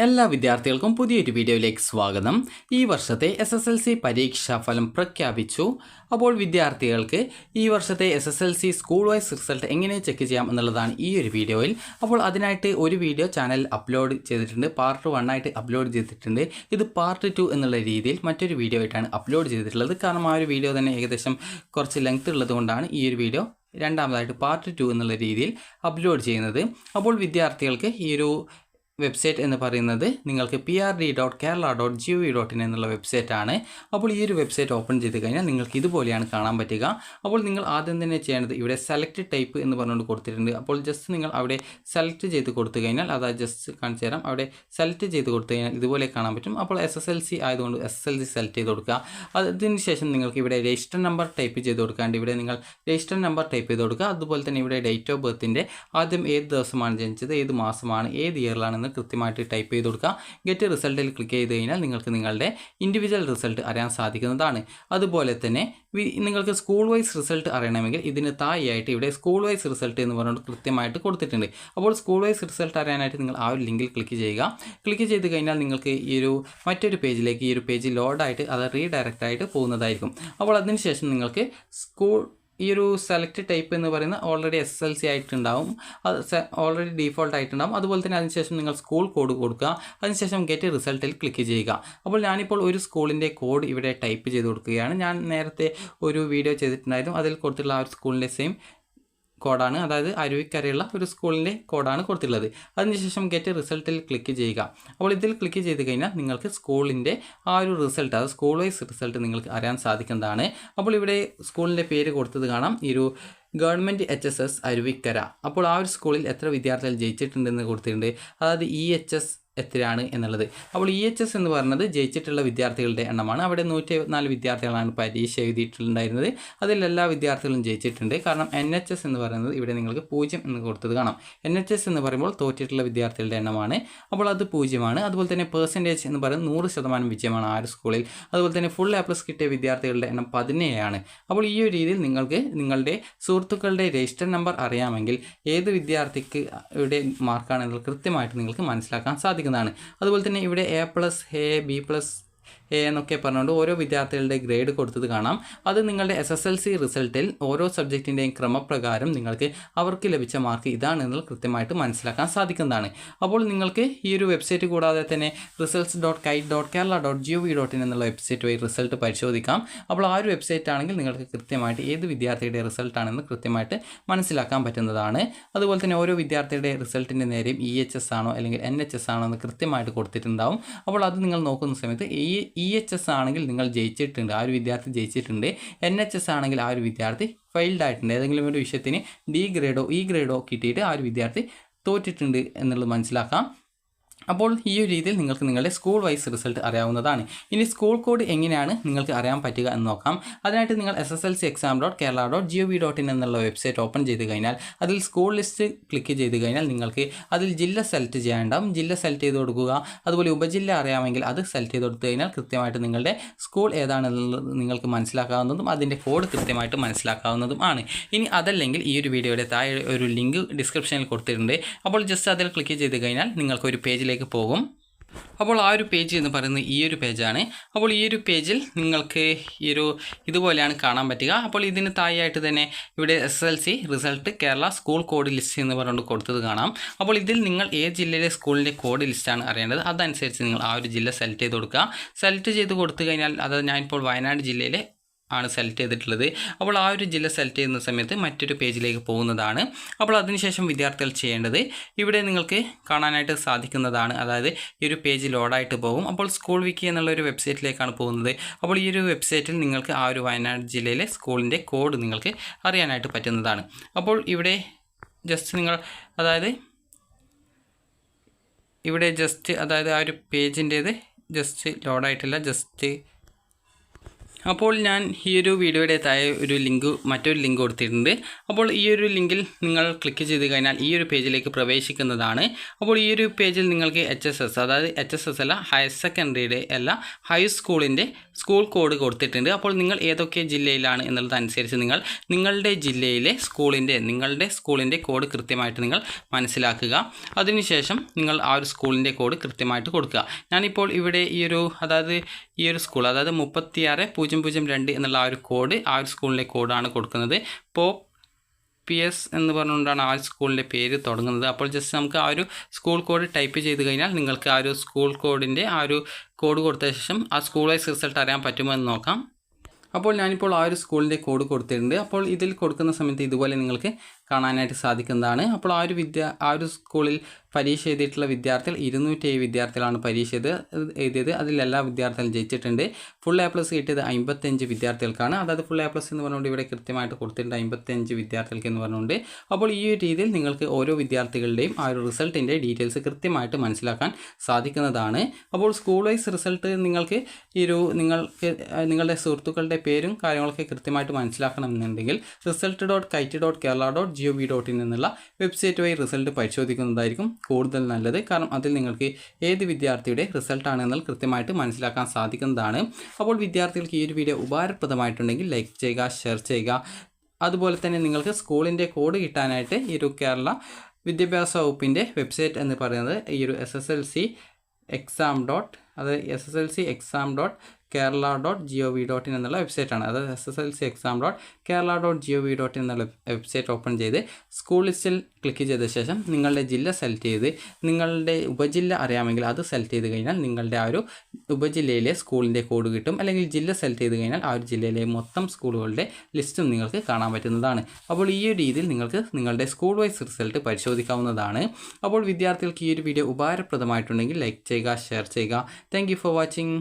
എല്ലാ വിദ്യാർത്ഥികൾക്കും പുതിയൊരു വീഡിയോയിലേക്ക് സ്വാഗതം. ഈ വർഷത്തെ SSLC പരീക്ഷാഫലം പ്രഖ്യാപിച്ചു. അപ്പോൾ വിദ്യാർത്ഥികൾക്ക് ഈ വർഷത്തെ SSLC സ്കൂൾ വൈസ് റിസൾട്ട് എങ്ങനെ ചെക്ക് ചെയ്യാം എന്നുള്ളതാണ് ഈ ഒരു വീഡിയോയിൽ. അപ്പോൾ അതിനായിട്ട് ഒരു വീഡിയോ ചാനൽ അപ്ലോഡ് ചെയ്തിട്ടുണ്ട്, പാർട്ട് 1 ആയിട്ട് അപ്ലോഡ് ചെയ്തിട്ടുണ്ട്. ഇത് പാർട്ട് 2 എന്നുള്ള രീതിയിൽ മറ്റൊരു വീഡിയോ ആയിട്ടാണ് അപ്ലോഡ് ചെയ്തിട്ടുള്ളത്. കാരണം ആ ഒരു വീഡിയോ തന്നെ ഏകദേശം കുറച്ച് ലെങ്ത് ഉള്ളത് കൊണ്ടാണ് ഈ ഒരു വീഡിയോ രണ്ടാമതായിട്ട് പാർട്ട് 2 എന്നുള്ള രീതിയിൽ അപ്ലോഡ് ചെയ്യുന്നത്. അപ്പോൾ വിദ്യാർത്ഥികൾക്ക് ഈ ഒരു വെബ്സൈറ്റ് എന്ന് പറയുന്നത് നിങ്ങൾക്ക് prd.kerala.gov.in എന്നുള്ള വെബ്സൈറ്റാണ്. അപ്പോൾ ഈ ഒരു വെബ്സൈറ്റ് ഓപ്പൺ ചെയ്ത് കഴിഞ്ഞാൽ നിങ്ങൾക്ക് ഇതുപോലെയാണ് കാണാൻ പറ്റുക. അപ്പോൾ നിങ്ങൾ ആദ്യം തന്നെ ചെയ്യേണ്ടത് ഇവിടെ സെലക്ട് ടൈപ്പ് എന്ന് പറഞ്ഞുകൊണ്ട് കൊടുത്തിട്ടുണ്ട്. അപ്പോൾ ജസ്റ്റ് നിങ്ങൾ അവിടെ സെലക്ട് ചെയ്ത് കൊടുത്തു കഴിഞ്ഞാൽ അതായത് ജസ്റ്റ് കാണിച്ചു തരാം. അവിടെ സെലക്ട് ചെയ്ത് കൊടുത്തു കഴിഞ്ഞാൽ ഇതുപോലെ കാണാൻ പറ്റും. അപ്പോൾ SSLC ആയതുകൊണ്ട് SSLC സെലക്ട് ചെയ്ത് കൊടുക്കുക. അതിന് ശേഷം നിങ്ങൾക്ക് ഇവിടെ രജിസ്റ്റർ നമ്പർ ടൈപ്പ് ചെയ്ത് കൊടുക്കാണ്ട് ഇവിടെ നിങ്ങൾ രജിസ്റ്റർ നമ്പർ ടൈപ്പ് ചെയ്ത് കൊടുക്കുക. അതുപോലെ തന്നെ ഇവിടെ ഡേറ്റ് ഓഫ് ബർത്തിൻ്റെ ആദ്യം ഏത് ദിവസമാണ് ജനിച്ചത്, ഏത് മാസമാണ്, ഏത് ഇയറിലാണ് കൃത്യമായിട്ട് ടൈപ്പ് ചെയ്ത് കൊടുക്കുക. ഗെറ്റ് റിസൾട്ടിൽ ക്ലിക്ക് ചെയ്ത് കഴിഞ്ഞാൽ നിങ്ങൾക്ക് നിങ്ങളുടെ ഇൻഡിവിജ്വൽ റിസൾട്ട് അറിയാൻ സാധിക്കുന്നതാണ്. അതുപോലെ തന്നെ നിങ്ങൾക്ക് സ്കൂൾ വൈസ് റിസൾട്ട് അറിയണമെങ്കിൽ ഇതിന് താഴെയായിട്ട് ഇവിടെ സ്കൂൾ വൈസ് റിസൾട്ട് എന്ന് പറഞ്ഞുകൊണ്ട് കൃത്യമായിട്ട് കൊടുത്തിട്ടുണ്ട്. അപ്പോൾ സ്കൂൾ വൈസ് റിസൾട്ട് അറിയാനായിട്ട് നിങ്ങൾ ആ ഒരു ലിങ്കിൽ ക്ലിക്ക് ചെയ്യുക. ക്ലിക്ക് ചെയ്ത് കഴിഞ്ഞാൽ നിങ്ങൾക്ക് ഈ ഒരു മറ്റൊരു പേജിലേക്ക് ഈ ഒരു പേജ് ലോഡായിട്ട് അത് റീഡയറക്റ്റ് ആയിട്ട് പോകുന്നതായിരിക്കും. അപ്പോൾ അതിനുശേഷം നിങ്ങൾക്ക് ഈ ഒരു സെലക്ട് ടൈപ്പ് എന്ന് പറയുന്ന ഓൾറെഡി SSLC ആയിട്ടുണ്ടാവും, അത് ഓൾറെഡി ഡീഫോൾട്ട് ആയിട്ടുണ്ടാവും. അതുപോലെ തന്നെ അതിനുശേഷം നിങ്ങൾ സ്കൂൾ കോഡ് കൊടുക്കുക. അതിനുശേഷം ഗെറ്റ് റിസൾട്ടിൽ ക്ലിക്ക് ചെയ്യുക. അപ്പോൾ ഞാനിപ്പോൾ ഒരു സ്കൂളിൻ്റെ കോഡ് ഇവിടെ ടൈപ്പ് ചെയ്ത് കൊടുക്കുകയാണ്. ഞാൻ നേരത്തെ ഒരു വീഡിയോ ചെയ്തിട്ടുണ്ടായിരുന്നു, അതിൽ കൊടുത്തിട്ടുള്ള ആ ഒരു സ്കൂളിൻ്റെ സെയിം കോഡാണ്, അതായത് അരുവിക്കരയുള്ള ഒരു സ്കൂളിൻ്റെ കോഡാണ് കൊടുത്തിട്ടുള്ളത്. അതിനുശേഷം ഗെറ്റ് റിസൾട്ടിൽ ക്ലിക്ക് ചെയ്യുക. അപ്പോൾ ഇതിൽ ക്ലിക്ക് ചെയ്ത് കഴിഞ്ഞാൽ നിങ്ങൾക്ക് സ്കൂളിൻ്റെ ആ ഒരു റിസൾട്ട്, അത് സ്കൂൾ വൈസ് റിസൾട്ട് നിങ്ങൾക്ക് അറിയാൻ സാധിക്കുന്നതാണ്. അപ്പോൾ ഇവിടെ സ്കൂളിൻ്റെ പേര് കൊടുത്തത് കാണാം, ഈ ഒരു ഗവൺമെൻറ് HSS അരുവിക്കര. അപ്പോൾ ആ ഒരു സ്കൂളിൽ എത്ര വിദ്യാർത്ഥികൾ ജയിച്ചിട്ടുണ്ടെന്ന് കൊടുത്തിട്ടുണ്ട്, അതായത് EHS എത്രയാണ് എന്നുള്ളത്. അപ്പോൾ EHS എന്ന് പറയുന്നത് ജയിച്ചിട്ടുള്ള വിദ്യാർത്ഥികളുടെ എണ്ണമാണ്. അവിടെ 174 വിദ്യാർത്ഥികളാണ് പരീക്ഷ എഴുതിയിട്ടുണ്ടായിരുന്നത്. അതിൽ എല്ലാ വിദ്യാർത്ഥികളും ജയിച്ചിട്ടുണ്ട്. കാരണം NHS എന്ന് പറയുന്നത് ഇവിടെ നിങ്ങൾക്ക് 0 എന്ന് കൊടുത്തത് കാണാം. NHS എന്ന് പറയുമ്പോൾ തോറ്റിട്ടുള്ള വിദ്യാർത്ഥികളുടെ എണ്ണമാണ്. അപ്പോൾ അത് 0ആണ്. അതുപോലെ തന്നെ പെർസെൻറ്റേജ് എന്ന് പറയുന്നത് 100% വിജയമാണ് ആ ഒരു സ്കൂളിൽ. അതുപോലെ തന്നെ ഫുൾ A+ കിട്ടിയ വിദ്യാർത്ഥികളുടെ എണ്ണം 17ആണ്. അപ്പോൾ ഈ ഒരു രീതിയിൽ നിങ്ങൾക്ക് നിങ്ങളുടെ സുഹൃത്തുക്കളുടെ രജിസ്റ്റർ നമ്പർ അറിയാമെങ്കിൽ ഏത് വിദ്യാർത്ഥിക്ക് ഇവിടെ മാർക്കാണെന്നുള്ളത് കൃത്യമായിട്ട് നിങ്ങൾക്ക് മനസ്സിലാക്കാൻ സാധിക്കും. അതുപോലെ തന്നെ ഇവിടെ A+, A, B+, A എന്നൊക്കെ പറഞ്ഞുകൊണ്ട് ഓരോ വിദ്യാർത്ഥികളുടെ ഗ്രേഡ് കൊടുത്തത് കാണാം. അത് നിങ്ങളുടെ SSLC റിസൾട്ടിൽ ഓരോ സബ്ജക്റ്റിൻ്റെയും ക്രമപ്രകാരം നിങ്ങൾക്ക് അവർക്ക് ലഭിച്ച മാർക്ക് ഇതാണെന്നുള്ളത് കൃത്യമായിട്ട് മനസ്സിലാക്കാൻ സാധിക്കുന്നതാണ്. അപ്പോൾ നിങ്ങൾക്ക് ഈ ഒരു വെബ്സൈറ്റ് കൂടാതെ തന്നെ results.kite.kerala.gov.in എന്നുള്ള വെബ്സൈറ്റ് വഴി റിസൾട്ട് പരിശോധിക്കാം. അപ്പോൾ ആ ഒരു വെബ്സൈറ്റ് ആണെങ്കിൽ നിങ്ങൾക്ക് കൃത്യമായിട്ട് ഏത് വിദ്യാർത്ഥിയുടെ റിസൾട്ടാണെന്ന് കൃത്യമായിട്ട് മനസ്സിലാക്കാൻ പറ്റുന്നതാണ്. അതുപോലെ തന്നെ ഓരോ വിദ്യാർത്ഥിയുടെ റിസൾട്ടിൻ്റെ നേരെയും EHS ആണോ അല്ലെങ്കിൽ NHS ആണോ എന്ന് കൃത്യമായിട്ട് കൊടുത്തിട്ടുണ്ടാവും. അപ്പോൾ അത് നിങ്ങൾ നോക്കുന്ന സമയത്ത് EHS ആണെങ്കിൽ നിങ്ങൾ ജയിച്ചിട്ടുണ്ട്, ആ ഒരു വിദ്യാർത്ഥി ജയിച്ചിട്ടുണ്ട്. NHS ആണെങ്കിൽ ആ ഒരു വിദ്യാർത്ഥി ഫെയിൽഡ് ആയിട്ടുണ്ട്, ഏതെങ്കിലും ഒരു വിഷയത്തിന് D ഗ്രേഡോ E ഗ്രേഡോ കിട്ടിയിട്ട് ആ ഒരു വിദ്യാർത്ഥി തോറ്റിട്ടുണ്ട് എന്നുള്ളത് മനസ്സിലാക്കാം. അപ്പോൾ ഈ ഒരു രീതിയിൽ നിങ്ങൾക്ക് നിങ്ങളുടെ സ്കൂൾ വൈസ് റിസൾട്ട് അറിയാവുന്നതാണ്. ഇനി സ്കൂൾ കോഡ് എങ്ങനെയാണ് നിങ്ങൾക്ക് അറിയാൻ പറ്റുക എന്ന് നോക്കാം. അതിനായിട്ട് നിങ്ങൾ SSLCexam.kerala.gov.in എന്നുള്ള വെബ്സൈറ്റ് ഓപ്പൺ ചെയ്ത് കഴിഞ്ഞാൽ അതിൽ സ്കൂൾ ലിസ്റ്റ് ക്ലിക്ക് ചെയ്ത് കഴിഞ്ഞാൽ നിങ്ങൾക്ക് അതിൽ ജില്ല സെലക്ട് ചെയ്യാനുണ്ടാവും. ജില്ല സെലക്ട് ചെയ്ത് കൊടുക്കുക. അതുപോലെ ഉപജില്ല അറിയാമെങ്കിൽ അത് സെലക്ട് ചെയ്ത് കൊടുത്തു കഴിഞ്ഞാൽ കൃത്യമായിട്ട് നിങ്ങളുടെ സ്കൂൾ ഏതാണെന്നുള്ളത് നിങ്ങൾക്ക് മനസ്സിലാക്കാവുന്നതും അതിൻ്റെ കോഡ് കൃത്യമായിട്ട് മനസ്സിലാക്കാവുന്നതുമാണ്. ഇനി അതല്ലെങ്കിൽ ഈ ഒരു വീഡിയോയുടെ താഴെ ഒരു ലിങ്ക് ഡിസ്ക്രിപ്ഷനിൽ കൊടുത്തിട്ടുണ്ട്. അപ്പോൾ ജസ്റ്റ് അതിൽ ക്ലിക്ക് ചെയ്ത് കഴിഞ്ഞാൽ നിങ്ങൾക്ക് ഒരു പേജിലേക്ക് പോകും. അപ്പോൾ ആ ഒരു പേജ് എന്ന് പറയുന്നത് ഈ ഒരു പേജാണ്. അപ്പോൾ ഈ ഒരു പേജിൽ നിങ്ങൾക്ക് ഇതുപോലെയാണ് കാണാൻ പറ്റുക. അപ്പോൾ ഇതിന് താഴെയായിട്ട് തന്നെ ഇവിടെ SSLC result Kerala school code list എന്ന് പറഞ്ഞുകൊണ്ട് കൊടുത്തത് കാണാം. അപ്പോൾ ഇതിൽ നിങ്ങൾ ഏത് ജില്ലയിലെ സ്കൂളിൻ്റെ കോഡ് ലിസ്റ്റാണ് അറിയേണ്ടത്, അതനുസരിച്ച് നിങ്ങൾ ആ ഒരു ജില്ല സെലക്ട് ചെയ്ത് കൊടുക്കുക. സെലക്ട് ചെയ്ത് കൊടുത്തു കഴിഞ്ഞാൽ അതായത് ഞാനിപ്പോൾ വയനാട് ജില്ലയിലെ ആണ് സെലക്ട് ചെയ്തിട്ടുള്ളത്. അപ്പോൾ ആ ഒരു ജില്ല സെലക്ട് ചെയ്യുന്ന സമയത്ത് മറ്റൊരു പേജിലേക്ക് പോകുന്നതാണ്. അപ്പോൾ അതിനുശേഷം വിദ്യാർത്ഥികൾ ചെയ്യേണ്ടത് ഇവിടെ നിങ്ങൾക്ക് കാണാനായിട്ട് സാധിക്കുന്നതാണ്, അതായത് ഈ ഒരു പേജ് ലോഡായിട്ട് പോകും. അപ്പോൾ സ്കൂൾ വിക്കി എന്നുള്ളൊരു വെബ്സൈറ്റിലേക്കാണ് പോകുന്നത്. അപ്പോൾ ഈ ഒരു വെബ്സൈറ്റിൽ നിങ്ങൾക്ക് ആ ഒരു വയനാട് ജില്ലയിലെ സ്കൂളിൻ്റെ കോഡ് നിങ്ങൾക്ക് അറിയാനായിട്ട് പറ്റുന്നതാണ്. അപ്പോൾ ഇവിടെ ജസ്റ്റ് നിങ്ങൾ അതായത് ഇവിടെ ജസ്റ്റ് അതായത് ആ ഒരു പേജിൻ്റേത് ജസ്റ്റ് ലോഡായിട്ടില്ല, ജസ്റ്റ് അപ്പോൾ ഞാൻ ഈ ഒരു വീഡിയോയുടെ താഴെ മറ്റൊരു ലിങ്ക് കൊടുത്തിട്ടുണ്ട്. അപ്പോൾ ഈ ഒരു ലിങ്കിൽ നിങ്ങൾ ക്ലിക്ക് ചെയ്ത് കഴിഞ്ഞാൽ ഈ ഒരു പേജിലേക്ക് പ്രവേശിക്കുന്നതാണ്. അപ്പോൾ ഈ ഒരു പേജിൽ നിങ്ങൾക്ക് HSS, അതായത് HSS അല്ല, ഹയർ സെക്കൻഡറിയുടെ അല്ല, ഹൈസ്കൂളിൻ്റെ സ്കൂൾ കോഡ് കൊടുത്തിട്ടുണ്ട്. അപ്പോൾ നിങ്ങൾ ഏതൊക്കെ ജില്ലയിലാണ് എന്നുള്ളതനുസരിച്ച് നിങ്ങളുടെ ജില്ലയിലെ നിങ്ങളുടെ സ്കൂളിൻ്റെ കോഡ് കൃത്യമായിട്ട് നിങ്ങൾ മനസ്സിലാക്കുക. അതിനുശേഷം നിങ്ങൾ ആ ഒരു സ്കൂളിൻ്റെ കോഡ് കൃത്യമായിട്ട് കൊടുക്കുക. ഞാനിപ്പോൾ ഇവിടെ ഈ ഒരു സ്കൂൾ, അതായത് 36002 എന്നുള്ള ആ ഒരു സ്കൂളിൻ്റെ കോഡാണ് കൊടുക്കുന്നത്. PS എന്ന് പറഞ്ഞുകൊണ്ടാണ് ആ സ്കൂളിൻ്റെ പേര് തുടങ്ങുന്നത്. അപ്പോൾ ജസ്റ്റ് നമുക്ക് ആ ഒരു സ്കൂൾ കോഡ് ടൈപ്പ് ചെയ്ത് കഴിഞ്ഞാൽ നിങ്ങൾക്ക് ആ ഒരു സ്കൂൾ കോഡിൻ്റെ ആ ഒരു കോഡ് കൊടുത്ത ശേഷം ആ സ്കൂൾ വൈസ് റിസൾട്ട് അറിയാൻ പറ്റുമോ എന്ന് നോക്കാം. അപ്പോൾ ഞാനിപ്പോൾ ആ ഒരു സ്കൂളിൻ്റെ കോഡ് കൊടുത്തിട്ടുണ്ട്. അപ്പോൾ ഇതിൽ കൊടുക്കുന്ന സമയത്ത് ഇതുപോലെ നിങ്ങൾക്ക് കാണാനായിട്ട് സാധിക്കുന്നതാണ്. അപ്പോൾ ആ ഒരു സ്കൂളിൽ പരീക്ഷ എഴുതിയിട്ടുള്ള വിദ്യാർത്ഥികൾ 207 വിദ്യാർത്ഥികളാണ് പരീക്ഷ എഴുതിയത്. അതിലെല്ലാ വിദ്യാർത്ഥികളും ജയിച്ചിട്ടുണ്ട്. ഫുൾ A+ കിട്ടിയത് 55 വിദ്യാർത്ഥികൾക്കാണ്. അതായത് ഫുൾ A+ എന്ന് പറഞ്ഞുകൊണ്ട് ഇവിടെ കൃത്യമായിട്ട് കൊടുത്തിട്ടുണ്ട് 55 വിദ്യാർത്ഥികൾക്ക് എന്ന് പറഞ്ഞുകൊണ്ട്. അപ്പോൾ ഈ ഒരു രീതിയിൽ നിങ്ങൾക്ക് ഓരോ വിദ്യാർത്ഥികളുടെയും ആ ഒരു റിസൾട്ടിൻ്റെ ഡീറ്റെയിൽസ് കൃത്യമായിട്ട് മനസ്സിലാക്കാൻ സാധിക്കുന്നതാണ്. അപ്പോൾ സ്കൂൾ വൈസ് റിസൾട്ട് നിങ്ങൾക്ക് നിങ്ങളുടെ സുഹൃത്തുക്കളുടെ പേരും കാര്യങ്ങളൊക്കെ കൃത്യമായിട്ട് മനസ്സിലാക്കണമെന്നുണ്ടെങ്കിൽ result.kite.kerala.gov.in എന്നുള്ള വെബ്സൈറ്റ് വഴി റിസൾട്ട് പരിശോധിക്കുന്നതായിരിക്കും കൂടുതൽ നല്ലത്. കാരണം അതിൽ നിങ്ങൾക്ക് ഏത് വിദ്യാർത്ഥിയുടെ റിസൾട്ടാണെന്നാൽ കൃത്യമായിട്ട് മനസ്സിലാക്കാൻ സാധിക്കുന്നതാണ്. അപ്പോൾ വിദ്യാർത്ഥികൾക്ക് ഈ ഒരു വീഡിയോ ഉപകാരപ്രദമായിട്ടുണ്ടെങ്കിൽ ലൈക്ക് ചെയ്യുക, ഷെയർ ചെയ്യുക. അതുപോലെ തന്നെ നിങ്ങൾക്ക് സ്കൂളിൻ്റെ കോഡ് കിട്ടാനായിട്ട് ഈ ഒരു കേരള വിദ്യാഭ്യാസ വകുപ്പിൻ്റെ വെബ്സൈറ്റ് എന്ന് പറയുന്നത് ഈ ഒരു SSLC exam.kerala.gov.in എന്നുള്ള വെബ്സൈറ്റാണ്. അതായത് SSLC exam.kerala.gov.in എന്നുള്ള വെബ്സൈറ്റ് ഓപ്പൺ ചെയ്ത് സ്കൂൾ ലിസ്റ്റിൽ ക്ലിക്ക് ചെയ്ത ശേഷം നിങ്ങളുടെ ജില്ല സെലക്ട് ചെയ്ത് നിങ്ങളുടെ ഉപജില്ല അറിയാമെങ്കിൽ അത് സെലക്ട് ചെയ്ത് കഴിഞ്ഞാൽ നിങ്ങളുടെ ആ ഒരു ഉപജില്ലയിലെ സ്കൂളിൻ്റെ കോഡ് കിട്ടും. അല്ലെങ്കിൽ ജില്ല സെലക്ട് ചെയ്ത് കഴിഞ്ഞാൽ ആ ഒരു ജില്ലയിലെ മൊത്തം സ്കൂളുകളുടെ ലിസ്റ്റും നിങ്ങൾക്ക് കാണാൻ പറ്റുന്നതാണ്. അപ്പോൾ ഈ ഒരു രീതിയിൽ നിങ്ങൾക്ക് നിങ്ങളുടെ സ്കൂൾ വൈസ് റിസൾട്ട് പരിശോധിക്കാവുന്നതാണ്. അപ്പോൾ വിദ്യാർത്ഥികൾക്ക് ഈ ഒരു വീഡിയോ ഉപകാരപ്രദമായിട്ടുണ്ടെങ്കിൽ ലൈക്ക് ചെയ്യുക, ഷെയർ ചെയ്യുക. Thank you for watching.